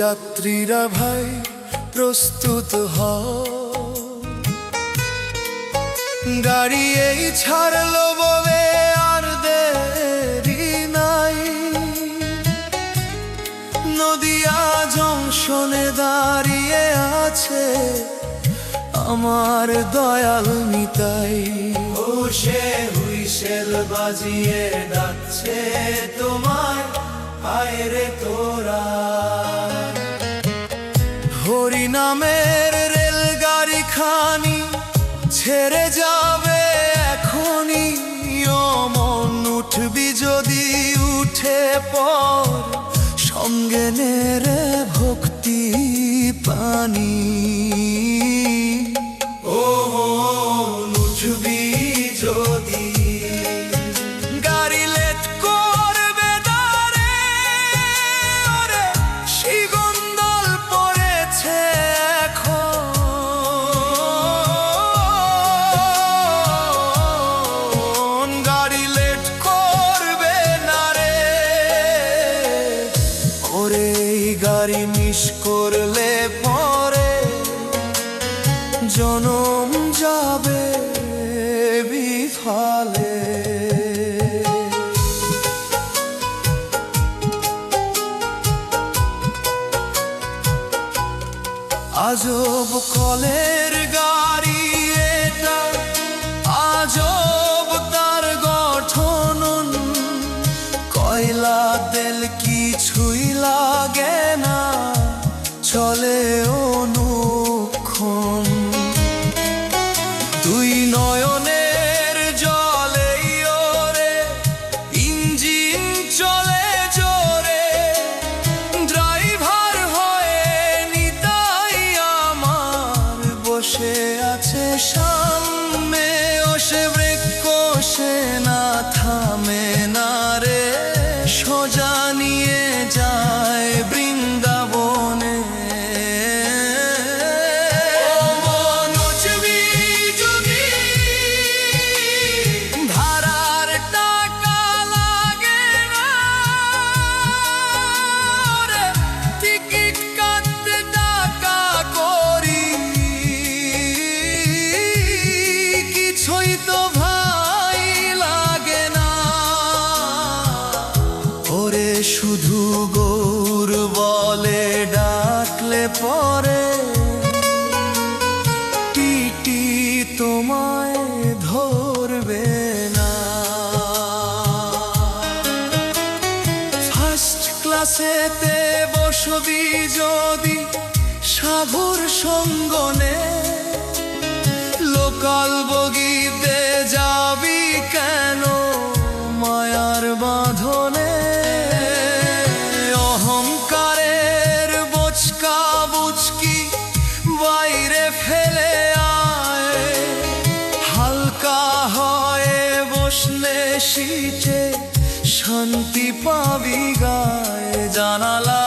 যাত্রীরা ভাই প্রস্তুত হও, গাড়ি এই ছাড়লো বলে আর দেরি নাই। নদিয়া জংশনে দাঁড়িয়ে আছে আমার দয়াল নিতাই। ও সে হুইসেল বাজিয়ে ডাকছে তোমায়, আয় রে তোরা। হরি নামের রেলগাড়ি খানি ছেড়ে যাবে এখনই। ও মন উঠবি যদি উঠে পর, সঙ্গে নেরে ভক্তি পানি। ও মন উঠবি যদি, গাড়ি লেট করবে দাঁড়ে, ওরে শিগন্দল পড়েছে এখন। গাড়ি লেট করবে না রে, ওরে এই গাড়ি মিস করলে পরে জনম যাবে বিফলে। আজব কলের গাড়ি এটা, আজব তার গঠন। কয়লা তেল কিছুই লাগে না, চলে অনুক্ষণ। দুই নয়নের জলেই ওরে ইঞ্জিন চলে জোরে। ড্রাইভার হয়ে নিতাই আমার বসে আছে সামনে। ও সে ব্রেক কষে না, থামে না রে, সোজা নিয়ে যায় বৃন্দাবনে। ভাড়ার টাকা লাগে না রে, টিকিট কাটতে টাকা করি। কিছুই তো ভাই লাগে না, ওরে শুধু গৌর বলে ডাকলে পরে টিটি তোমায় ধরবে না। ফার্স্ট ক্লাসেতে বসবি যদি সাধুর সঙ্গনে, লোকাল বগিতে যাবি কেন মায়ার বাঁধনে। অহংকারের বোচকা বুচকি বাইরে ফেলে আয়, হালকা হয়ে বসলে সিটে শান্তি পাবি গায়ে। জানালা